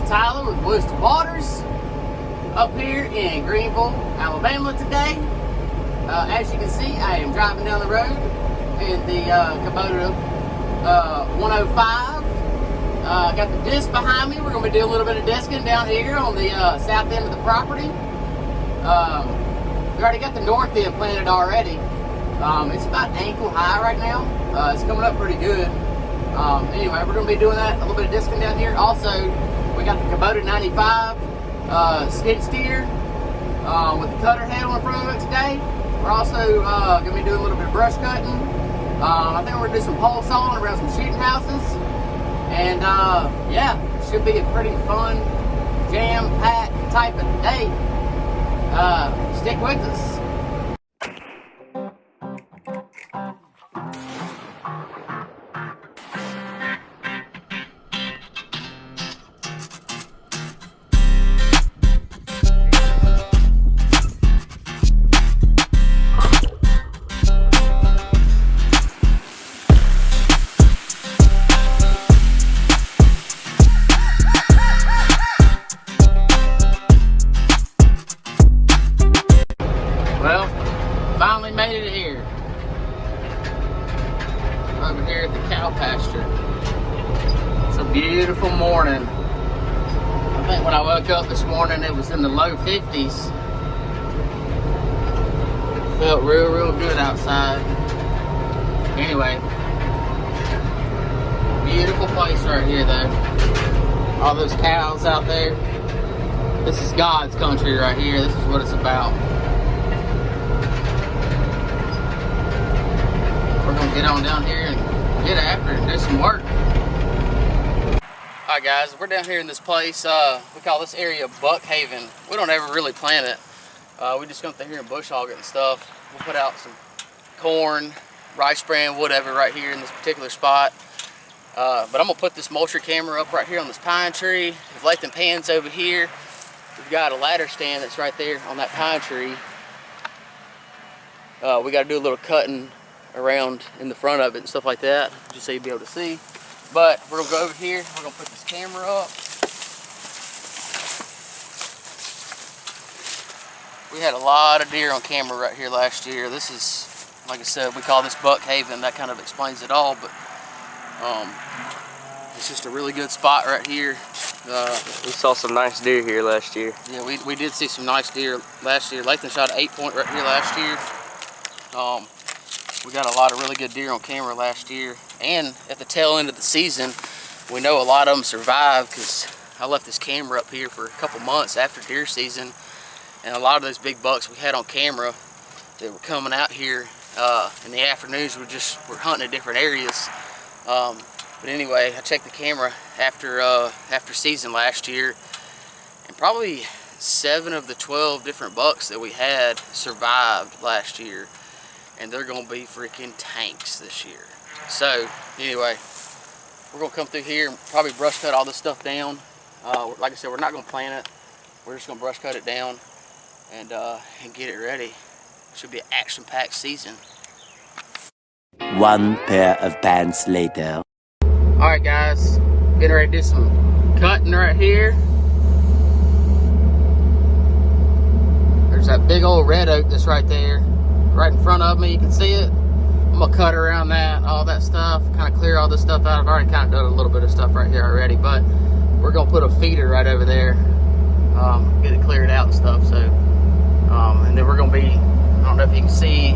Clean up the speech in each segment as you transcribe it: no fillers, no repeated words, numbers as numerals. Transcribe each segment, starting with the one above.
Tyler with Wisdom Waters up here in Greenville, Alabama today. As you can see, I am driving down the road in the Kubota 105. Got the disc behind me. We're going to be doing a little bit of discing down here on the south end of the property. We already got the north end planted already. It's about ankle high right now. It's coming up pretty good. Anyway, we're going to be doing that, a little bit of discing down here. Also, we got the Kubota 95 skid steer with the cutter head on the front of it today. We're also going to be doing a little bit of brush cutting. I think we're going to do some pole sawing around some shooting houses. And yeah, should be a pretty fun, jam-packed type of day. Stick with us. Well, finally made it here. Over here at the cow pasture. It's a beautiful morning. I think when I woke up this morning it was in the low 50s. It felt real good outside. Anyway, beautiful place right here though. All those cows out there. This is God's country right here. This is what it's about. We're gonna get on down here and get after it and do some work. Alright guys, we're down here in this place. We call this area Buck Haven. We don't ever really plant it. We just come through here and bush hog it and stuff. We'll put out some corn, rice bran, whatever right here in this particular spot. But I'm gonna put this mulcher camera up right here on this pine tree. If Lathan pans over here, we've got a ladder stand that's right there on that pine tree. We gotta do a little cutting around in the front of it and stuff like that, just so you'll be able to see. But we're gonna go over here, we're gonna put this camera up. We had a lot of deer on camera right here last year. This is, like I said, we call this Buck Haven. That kind of explains it all, but it's just a really good spot right here. We saw some nice deer here last year. Yeah, we did see some nice deer last year. Lathan shot an 8-point right here last year. We got a lot of really good deer on camera last year, and at the tail end of the season we know a lot of them survived because I left this camera up here for a couple months after deer season, and a lot of those big bucks we had on camera that were coming out here in the afternoons were hunting in different areas. But anyway, I checked the camera after season last year, and probably 7 of the 12 different bucks that we had survived last year. And they're gonna be freaking tanks this year. So anyway, we're gonna come through here and probably brush cut all this stuff down. Like I said, we're not gonna plant it. We're just gonna brush cut it down and get it ready. Should be an action-packed season. One pair of pants later. All right, guys, getting ready to do some cutting right here. There's that big old red oak that's right there. Right in front of me, you can see it. I'm gonna cut around that, all that stuff, kind of clear all this stuff out. I've already kind of done a little bit of stuff right here already, but we're gonna put a feeder right over there, get it cleared out and stuff. So, and then we're gonna be, I don't know if you can see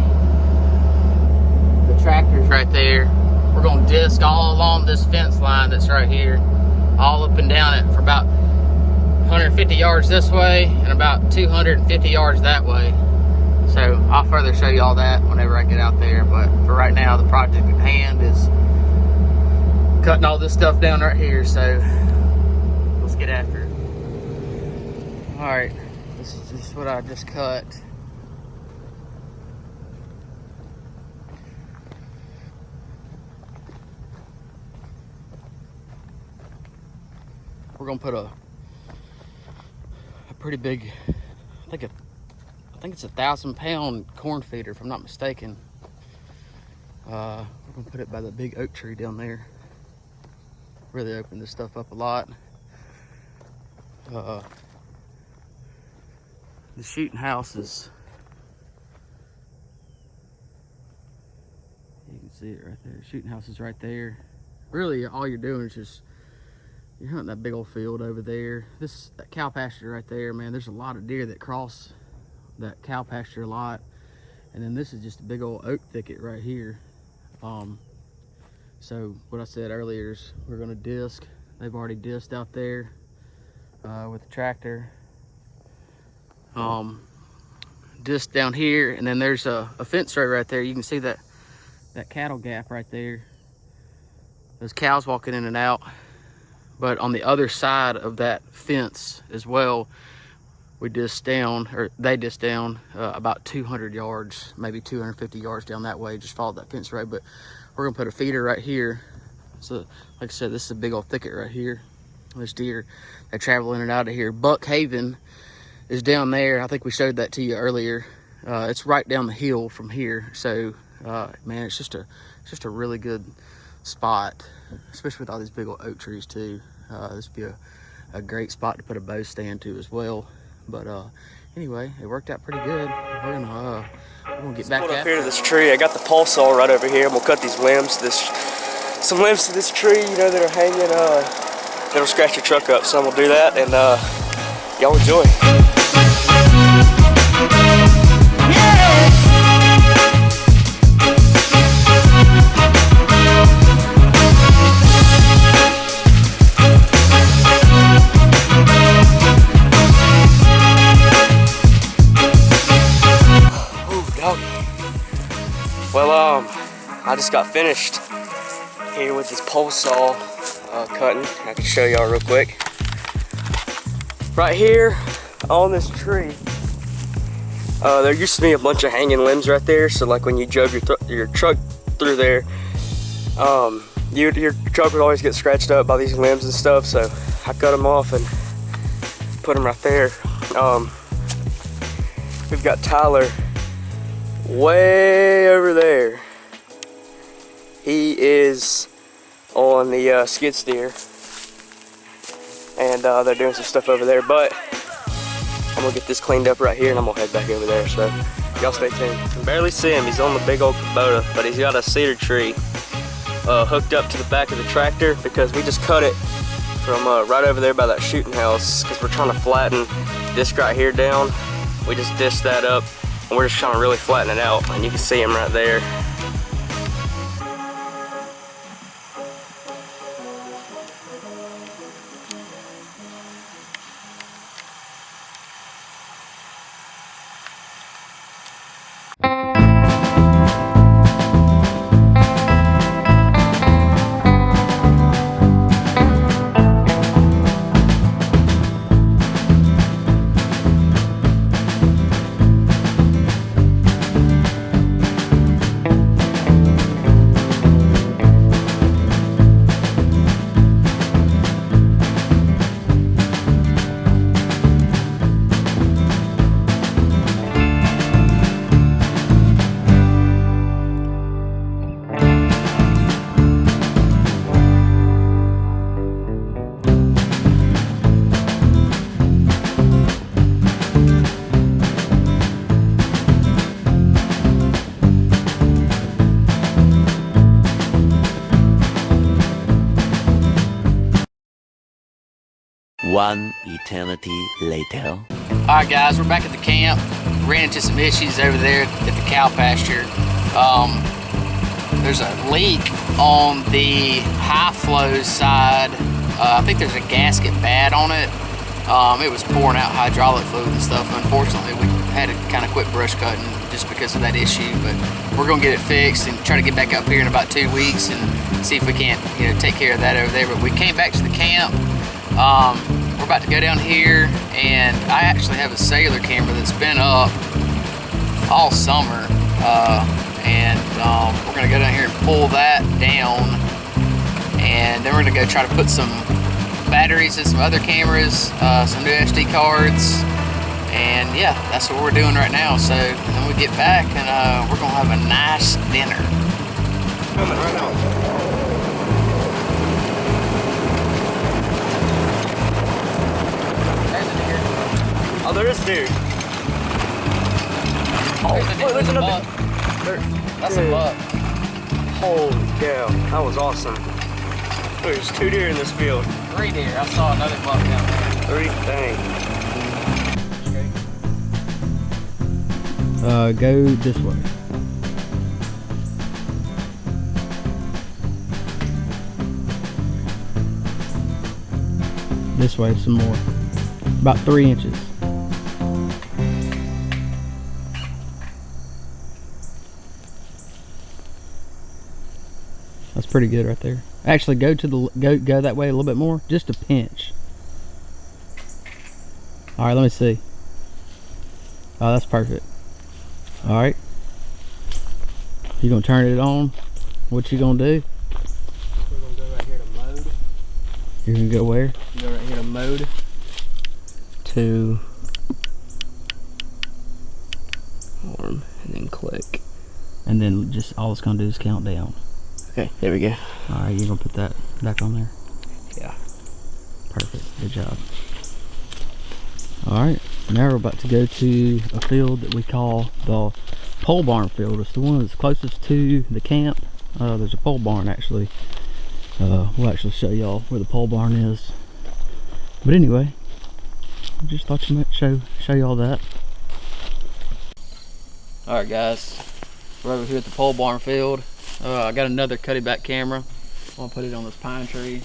the tractors right there. We're gonna disc all along this fence line that's right here, all up and down it for about 150 yards this way and about 250 yards that way. So I'll further show you all that whenever I get out there, but for right now the project at hand is cutting all this stuff down right here, so let's get after it. Alright, this is just what I just cut. We're gonna put a pretty big, I think it's a 1,000-pound corn feeder, if I'm not mistaken. We're gonna put it by the big oak tree down there. Really open this stuff up a lot. The shooting houses. You can see it right there. Shooting house is right there. Really, all you're doing is just you're hunting that big old field over there. That cow pasture right there, man. There's a lot of deer that cross that cow pasture a lot, and then this is just a big old oak thicket right here. So what I said earlier is we're gonna disc. They've already disced out there with the tractor. Disc down here, and then there's a fence right there. You can see that cattle gap right there. There's cows walking in and out. But on the other side of that fence as well, we disc down, or they disc down about 200 yards, maybe 250 yards down that way. Just follow that fence road. But we're gonna put a feeder right here. So like I said, this is a big old thicket right here. There's deer that travel in and out of here. Buck Haven is down there. I think we showed that to you earlier. It's right down the hill from here. So man, it's just a really good spot, especially with all these big old oak trees too. This would be a great spot to put a bow stand to as well. But anyway, it worked out pretty good. We're gonna get back up here to this tree. I got the pole saw right over here, and we'll cut these limbs. Some limbs to this tree, you know, that are hanging. That'll scratch your truck up. So we'll do that, and y'all enjoy. Well, I just got finished here with this pole saw cutting. I can show y'all real quick. Right here on this tree, there used to be a bunch of hanging limbs right there. So like when you drove your truck through there, your truck would always get scratched up by these limbs and stuff. So I cut them off and put them right there. We've got Tyler way over there. He is on the skid steer, and they're doing some stuff over there, but I'm gonna get this cleaned up right here and I'm gonna head back over there, so y'all stay tuned. You can barely see him. He's on the big old Kubota, but he's got a cedar tree hooked up to the back of the tractor because we just cut it from right over there by that shooting house because we're trying to flatten this right here down. We just disced that up, and we're just trying to really flatten it out, and you can see him right there. One eternity later. Alright guys, we're back at the camp. Ran into some issues over there at the cow pasture. There's a leak on the high flow side. I think there's a gasket bad on it. It was pouring out hydraulic fluid and stuff. Unfortunately, we had to kind of quit brush cutting just because of that issue, but we're gonna get it fixed and try to get back up here in about 2 weeks and see if we can't, take care of that over there. But we came back to the camp. We're about to go down here, and I actually have a cellular camera that's been up all summer, and we're gonna go down here and pull that down, and then we're gonna go try to put some batteries in some other cameras, some new SD cards, and yeah, that's what we're doing right now. So then we get back, and we're gonna have a nice dinner. Coming right now. there's deer. Oh, look, there's another. That's a buck. Holy cow, that was awesome. There's 2 deer in this field. 3 deer. I saw another buck down there. 3, dang. Go this way. This way some more. About 3 inches. That's pretty good right there. Actually, go to the go that way a little bit more, just a pinch. All right, let me see. Oh, that's perfect. All right. You gonna turn it on? What you gonna do? We're gonna go right here to mode. You're gonna go where? Go right here to mode. To arm and then click. And then just all it's gonna do is count down. Okay, there we go. All right, you're gonna put that back on there. Yeah. Perfect. Good job. All right. Now we're about to go to a field that we call the pole barn field. It's the one that's closest to the camp. There's a pole barn actually. We'll actually show y'all where the pole barn is. But anyway, I just thought you might show y'all that. All right, guys, we're over here at the pole barn field. I got another cutty back camera. I'm gonna put it on this pine tree.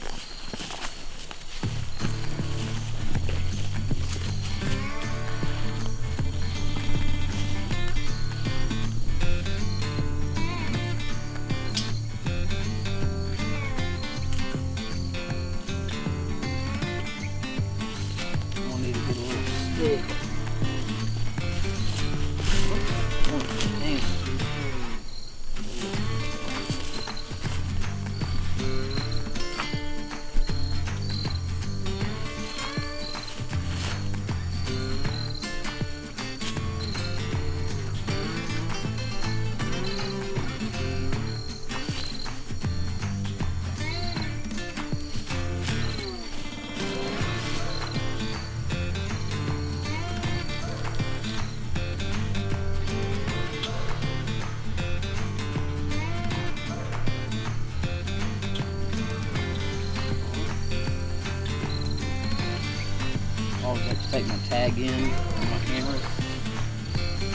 always have to take my tag in on my camera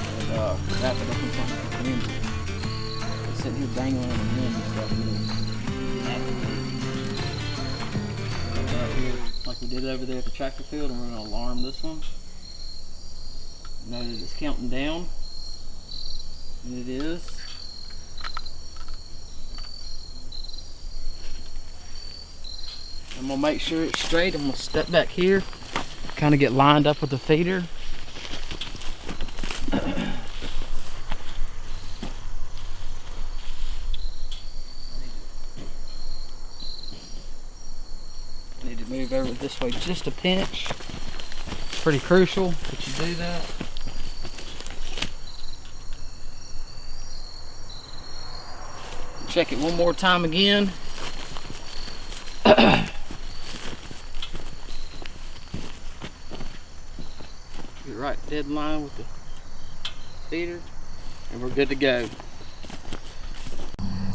and wrap it up in something for him. It's sitting here dangling on the wind and stuff. Right here, like we did over there at the tractor field, and we're going to alarm this one. Know that it's counting down, and it is. I'm going to make sure it's straight. I'm going to step back here, kind of get lined up with the feeder. I need to move over this way just a pinch. It's pretty crucial that you do that. Check it one more time again. Get right dead in line with the feeder, and we're good to go.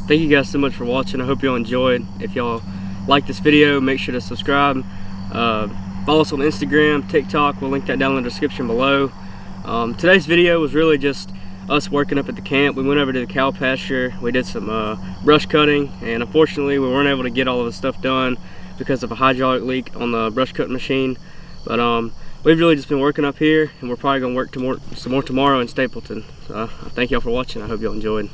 Thank you guys so much for watching. I hope y'all enjoyed. If y'all like this video, make sure to subscribe. Follow us on Instagram, TikTok. We'll link that down in the description below. Today's video was really just us working up at the camp. We went over to the cow pasture. We did some brush cutting, and unfortunately we weren't able to get all of the stuff done because of a hydraulic leak on the brush cutting machine. But we've really just been working up here, and we're probably going to work some more tomorrow in Stapleton. So thank y'all for watching. I hope y'all enjoyed.